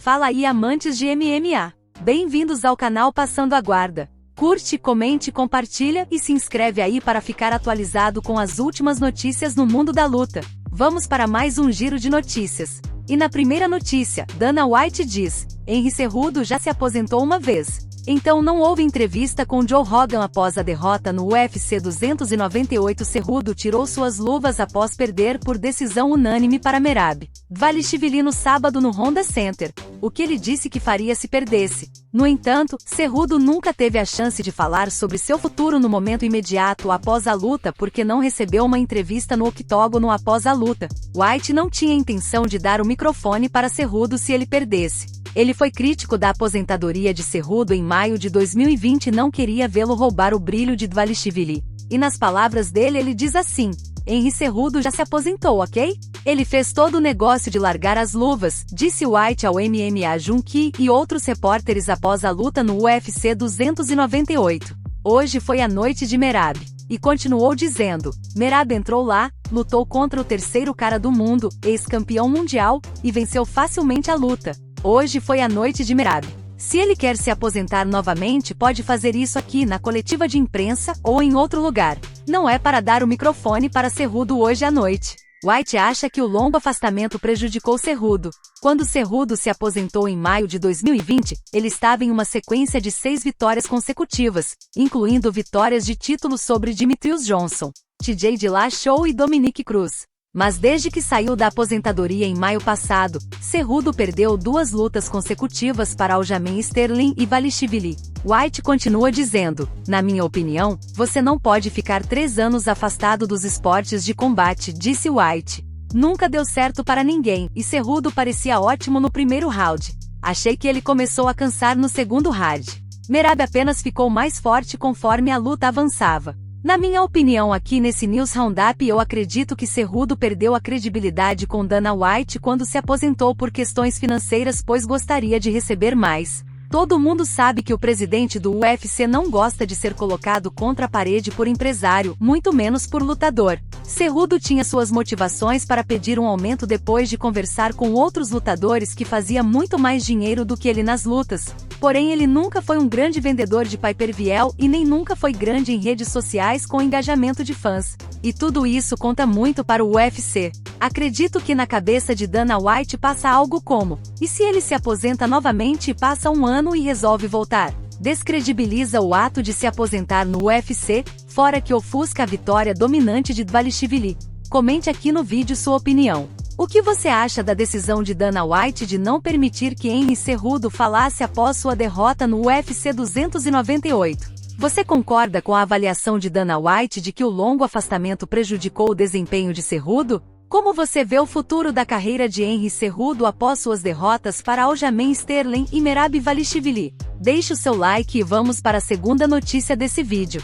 Fala aí, amantes de MMA! Bem-vindos ao canal Passando a Guarda. Curte, comente, compartilha e se inscreve aí para ficar atualizado com as últimas notícias no mundo da luta. Vamos para mais um giro de notícias. E na primeira notícia, Dana White diz: Henry Cejudo já se aposentou uma vez. Então não houve entrevista com Joe Rogan após a derrota no UFC 298. Cejudo tirou suas luvas após perder por decisão unânime para Merab Dvalishvili no sábado no Honda Center, o que ele disse que faria se perdesse. No entanto, Cejudo nunca teve a chance de falar sobre seu futuro no momento imediato após a luta porque não recebeu uma entrevista no octógono após a luta. White não tinha intenção de dar o microfone para Cejudo se ele perdesse. Ele foi crítico da aposentadoria de Cejudo em maio de 2020 e não queria vê-lo roubar o brilho de Dvalishvili. E nas palavras dele ele diz assim: Henry Cejudo já se aposentou, ok? Ele fez todo o negócio de largar as luvas, disse White ao MMA Junkie e outros repórteres após a luta no UFC 298. Hoje foi a noite de Merab. E continuou dizendo: Merab entrou lá, lutou contra o terceiro cara do mundo, ex-campeão mundial, e venceu facilmente a luta. Hoje foi a noite de Merab. Se ele quer se aposentar novamente, pode fazer isso aqui na coletiva de imprensa ou em outro lugar. Não é para dar o microfone para Cejudo hoje à noite. White acha que o longo afastamento prejudicou Cejudo. Quando Cejudo se aposentou em maio de 2020, ele estava em uma sequência de 6 vitórias consecutivas, incluindo vitórias de título sobre Demetrius Johnson, TJ Dillashaw e Dominick Cruz. Mas desde que saiu da aposentadoria em maio passado, Cejudo perdeu 2 lutas consecutivas para Aljamain Sterling e Dvalishvili. White continua dizendo: Na minha opinião, você não pode ficar 3 anos afastado dos esportes de combate, disse White. Nunca deu certo para ninguém, e Cejudo parecia ótimo no primeiro round. Achei que ele começou a cansar no segundo round. Merab apenas ficou mais forte conforme a luta avançava. Na minha opinião aqui nesse News Roundup eu acredito que Cejudo perdeu a credibilidade com Dana White quando se aposentou por questões financeiras pois gostaria de receber mais. Todo mundo sabe que o presidente do UFC não gosta de ser colocado contra a parede por empresário, muito menos por lutador. Cejudo tinha suas motivações para pedir um aumento depois de conversar com outros lutadores que fazia muito mais dinheiro do que ele nas lutas. Porém ele nunca foi um grande vendedor de pay-per-view e nem nunca foi grande em redes sociais com engajamento de fãs. E tudo isso conta muito para o UFC. Acredito que na cabeça de Dana White passa algo como: e se ele se aposenta novamente e passa um ano e resolve voltar? Descredibiliza o ato de se aposentar no UFC, fora que ofusca a vitória dominante de Dvalishvili. Comente aqui no vídeo sua opinião. O que você acha da decisão de Dana White de não permitir que Henry Cejudo falasse após sua derrota no UFC 298? Você concorda com a avaliação de Dana White de que o longo afastamento prejudicou o desempenho de Cejudo? Como você vê o futuro da carreira de Henry Cejudo após suas derrotas para Aljamain Sterling e Merab Dvalishvili? Deixe o seu like e vamos para a segunda notícia desse vídeo.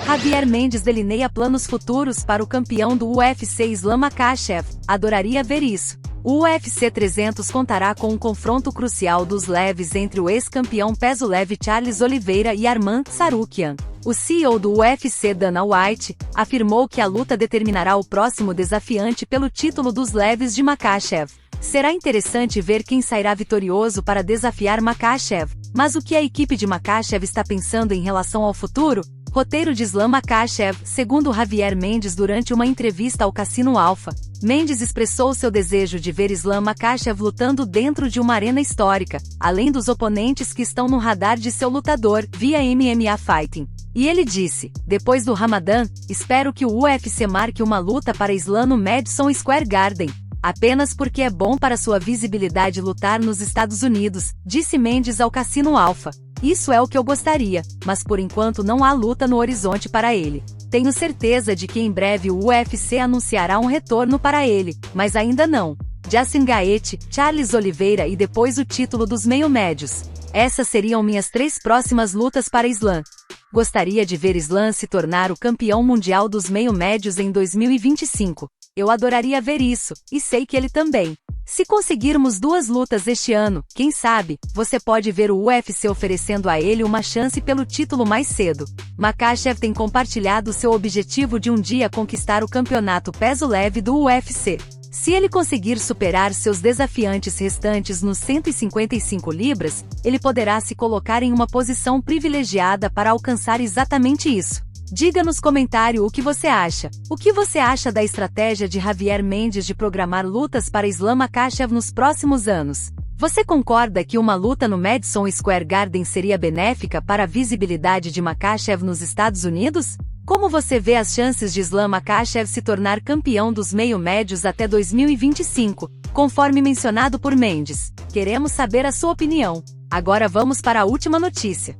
Javier Mendes delineia planos futuros para o campeão do UFC Islam Makhachev. Adoraria ver isso. O UFC 300 contará com um confronto crucial dos leves entre o ex-campeão peso leve Charles Oliveira e Arman Tsarukyan. O CEO do UFC Dana White afirmou que a luta determinará o próximo desafiante pelo título dos leves de Makhachev. Será interessante ver quem sairá vitorioso para desafiar Makhachev, mas o que a equipe de Makhachev está pensando em relação ao futuro? Roteiro de Islam Makhachev, segundo Javier Mendes durante uma entrevista ao Cassino Alpha. Mendes expressou seu desejo de ver Islam Makhachev lutando dentro de uma arena histórica, além dos oponentes que estão no radar de seu lutador, via MMA Fighting. E ele disse: depois do Ramadã, espero que o UFC marque uma luta para Islam no Madison Square Garden. Apenas porque é bom para sua visibilidade lutar nos Estados Unidos, disse Mendes ao Cassino Alpha. Isso é o que eu gostaria, mas por enquanto não há luta no horizonte para ele. Tenho certeza de que em breve o UFC anunciará um retorno para ele, mas ainda não. Justin Gaethje, Charles Oliveira e depois o título dos meio-médios. Essas seriam minhas 3 próximas lutas para Islam. Gostaria de ver Islam se tornar o campeão mundial dos meio-médios em 2025. Eu adoraria ver isso, e sei que ele também. Se conseguirmos 2 lutas este ano, quem sabe, você pode ver o UFC oferecendo a ele uma chance pelo título mais cedo. Makhachev tem compartilhado seu objetivo de um dia conquistar o campeonato peso leve do UFC. Se ele conseguir superar seus desafiantes restantes nos 155 libras, ele poderá se colocar em uma posição privilegiada para alcançar exatamente isso. Diga nos comentários o que você acha. O que você acha da estratégia de Javier Mendes de programar lutas para Islam Makhachev nos próximos anos? Você concorda que uma luta no Madison Square Garden seria benéfica para a visibilidade de Makhachev nos Estados Unidos? Como você vê as chances de Islam Makhachev se tornar campeão dos meio-médios até 2025, conforme mencionado por Mendes? Queremos saber a sua opinião. Agora vamos para a última notícia.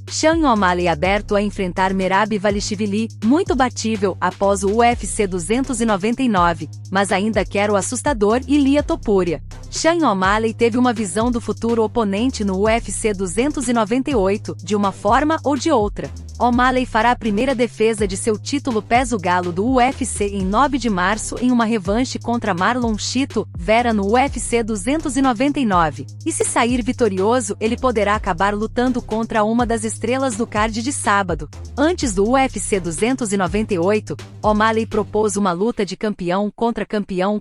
Sean O'Malley aberto a enfrentar Merab Dvalishvili, muito batível, após o UFC 299, mas ainda quer o assustador Ilia Topuria. Sean O'Malley teve uma visão do futuro oponente no UFC 298, de uma forma ou de outra. O'Malley fará a primeira defesa de seu título peso-galo do UFC em 9 de março em uma revanche contra Marlon Chito Vera no UFC 299. E se sair vitorioso, ele poderá acabar lutando contra uma das estrelas do card de sábado. Antes do UFC 298, O'Malley propôs uma luta de campeão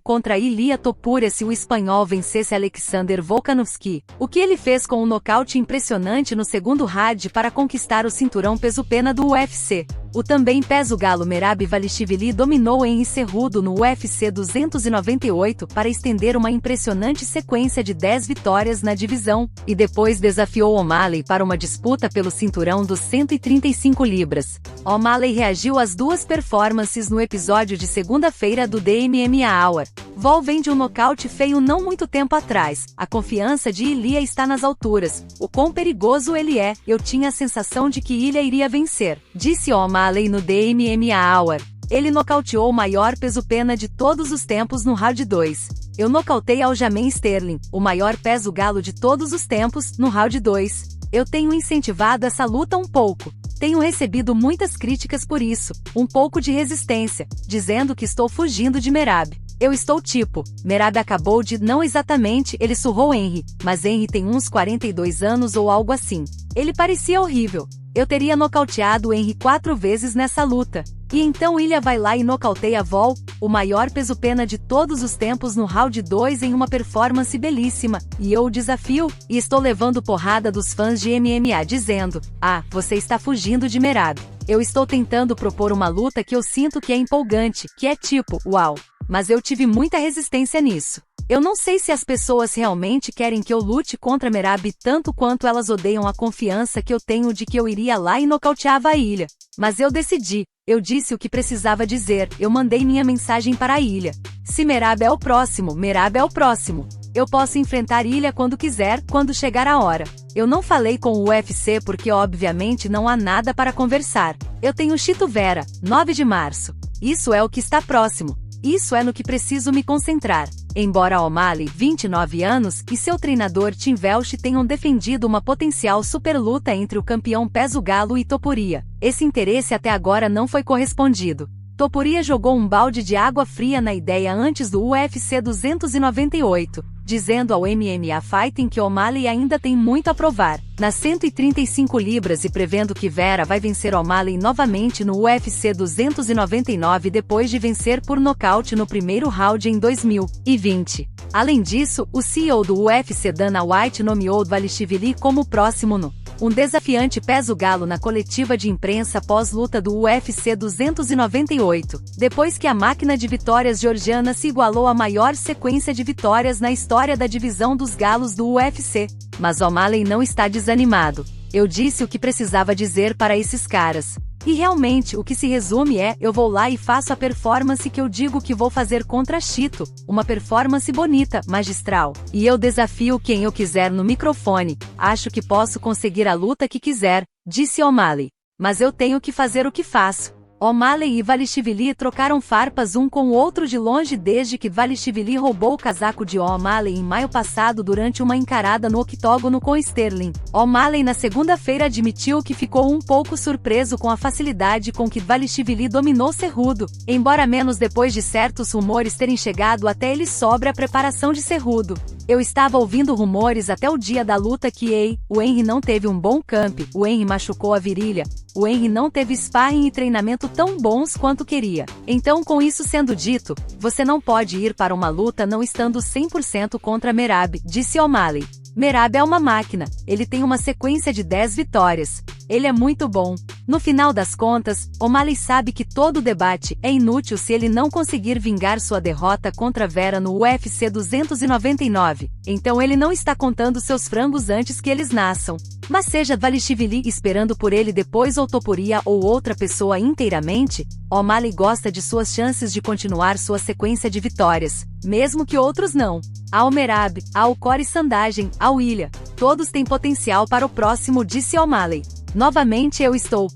contra Ilia Topuria se o espanhol vencesse Alexander Volkanovski, o que ele fez com um nocaute impressionante no segundo round para conquistar o cinturão peso-pena do UFC. O também peso-galo Merab Dvalishvili dominou Henry Cejudo no UFC 298 para estender uma impressionante sequência de 10 vitórias na divisão, e depois desafiou O'Malley para uma disputa pelo cinturão dos 135 libras. O'Malley reagiu às duas performances no episódio de segunda-feira do The MMA Hour. Vol vem de um nocaute feio não muito tempo atrás. A confiança de Ilia está nas alturas. O quão perigoso ele é, eu tinha a sensação de que Ilia iria vencer, disse O'Malley no The MMA Hour. Ele nocauteou o maior peso-pena de todos os tempos no round 2. Eu nocautei Aljamain Sterling, o maior peso-galo de todos os tempos, no round 2. Eu tenho incentivado essa luta um pouco. Tenho recebido muitas críticas por isso, um pouco de resistência, dizendo que estou fugindo de Merab. Eu estou tipo, Merab acabou de, não exatamente, ele surrou Henry, mas Henry tem uns 42 anos ou algo assim. Ele parecia horrível. Eu teria nocauteado Henry 4 vezes nessa luta. E então Ilia vai lá e nocauteia Vol, o maior peso-pena de todos os tempos no round 2 em uma performance belíssima, e eu o desafio, e estou levando porrada dos fãs de MMA dizendo, você está fugindo de Merab. Eu estou tentando propor uma luta que eu sinto que é empolgante, que é tipo, uau. Mas eu tive muita resistência nisso. Eu não sei se as pessoas realmente querem que eu lute contra Merab tanto quanto elas odeiam a confiança que eu tenho de que eu iria lá e nocauteava a Ilia. Mas eu decidi, eu disse o que precisava dizer, eu mandei minha mensagem para a Ilia. Se Merab é o próximo, Merab é o próximo. Eu posso enfrentar Ilia quando quiser, quando chegar a hora. Eu não falei com o UFC porque obviamente não há nada para conversar. Eu tenho Chito Vera, 9 de março. Isso é o que está próximo. Isso é no que preciso me concentrar. Embora O'Malley, 29 anos, e seu treinador Tim Welch tenham defendido uma potencial superluta entre o campeão peso-galo e Topuria, esse interesse até agora não foi correspondido. Topuria jogou um balde de água fria na ideia antes do UFC 298, dizendo ao MMA Fighting que O'Malley ainda tem muito a provar, nas 135 libras e prevendo que Vera vai vencer O'Malley novamente no UFC 299 depois de vencer por nocaute no primeiro round em 2020. Além disso, o CEO do UFC Dana White nomeou Dvalishvili como o próximo no um desafiante peso-galo na coletiva de imprensa pós-luta do UFC 298, depois que a máquina de vitórias georgiana se igualou à maior sequência de vitórias na história da divisão dos galos do UFC. Mas O'Malley não está desanimado. Eu disse o que precisava dizer para esses caras. E realmente, o que se resume é, eu vou lá e faço a performance que eu digo que vou fazer contra Chito, uma performance bonita, magistral. E eu desafio quem eu quiser no microfone, acho que posso conseguir a luta que quiser, disse O'Malley. Mas eu tenho que fazer o que faço. O'Malley e Dvalishvili trocaram farpas um com o outro de longe desde que Dvalishvili roubou o casaco de O'Malley em maio passado durante uma encarada no octógono com Sterling. O'Malley na segunda-feira admitiu que ficou um pouco surpreso com a facilidade com que Dvalishvili dominou Cejudo, embora menos depois de certos rumores terem chegado até ele sobre a preparação de Cejudo. Eu estava ouvindo rumores até o dia da luta que o Henry não teve um bom camp, o Henry machucou a virilha, o Henry não teve sparring e treinamento tão bons quanto queria. Então, com isso sendo dito, você não pode ir para uma luta não estando 100% contra Merab, disse O'Malley. Merab é uma máquina, ele tem uma sequência de 10 vitórias. Ele é muito bom. No final das contas, O'Malley sabe que todo debate é inútil se ele não conseguir vingar sua derrota contra Vera no UFC 299. Então ele não está contando seus frangos antes que eles nasçam. Mas seja Dvalishvili esperando por ele depois ou Topuria ou outra pessoa inteiramente, O'Malley gosta de suas chances de continuar sua sequência de vitórias, mesmo que outros não. Ao Merab, ao Corey Sandhagen, ao Ilya, todos têm potencial para o próximo, disse O'Malley. Novamente eu estou,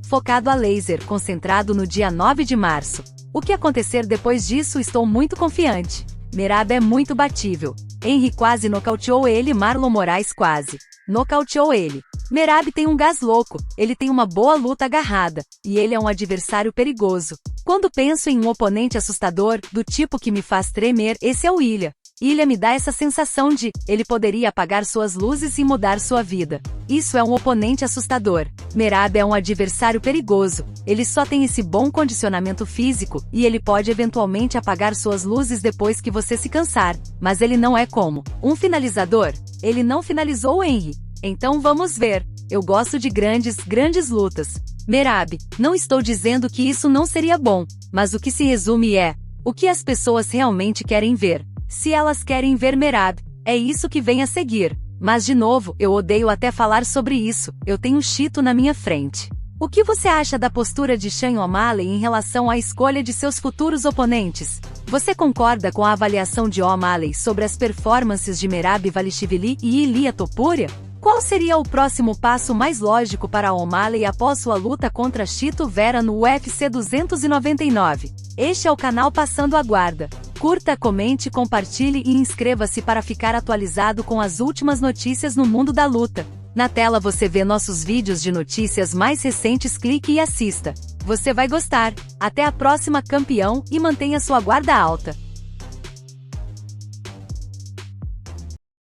focado a laser, concentrado no dia 9 de março. O que acontecer depois disso estou muito confiante. Merab é muito batível. Henry quase nocauteou ele, Marlon Moraes quase nocauteou ele. Merab tem um gás louco, ele tem uma boa luta agarrada, e ele é um adversário perigoso. Quando penso em um oponente assustador, do tipo que me faz tremer, esse é o Ilya. Ilya me dá essa sensação de, ele poderia apagar suas luzes e mudar sua vida. Isso é um oponente assustador. Merab é um adversário perigoso, ele só tem esse bom condicionamento físico, e ele pode eventualmente apagar suas luzes depois que você se cansar, mas ele não é como um finalizador. Ele não finalizou o Henry. Então vamos ver. Eu gosto de grandes lutas. Merab, não estou dizendo que isso não seria bom, mas o que se resume é, o que as pessoas realmente querem ver. Se elas querem ver Merab, é isso que vem a seguir. Mas de novo, eu odeio até falar sobre isso, eu tenho Chito na minha frente. O que você acha da postura de Sean O'Malley em relação à escolha de seus futuros oponentes? Você concorda com a avaliação de O'Malley sobre as performances de Merab Dvalishvili e Ilia Topuria? Qual seria o próximo passo mais lógico para O'Malley após sua luta contra Chito Vera no UFC 299? Este é o canal Passando a Guarda. Curta, comente, compartilhe e inscreva-se para ficar atualizado com as últimas notícias no mundo da luta. Na tela você vê nossos vídeos de notícias mais recentes, clique e assista. Você vai gostar. Até a próxima, campeão, e mantenha sua guarda alta.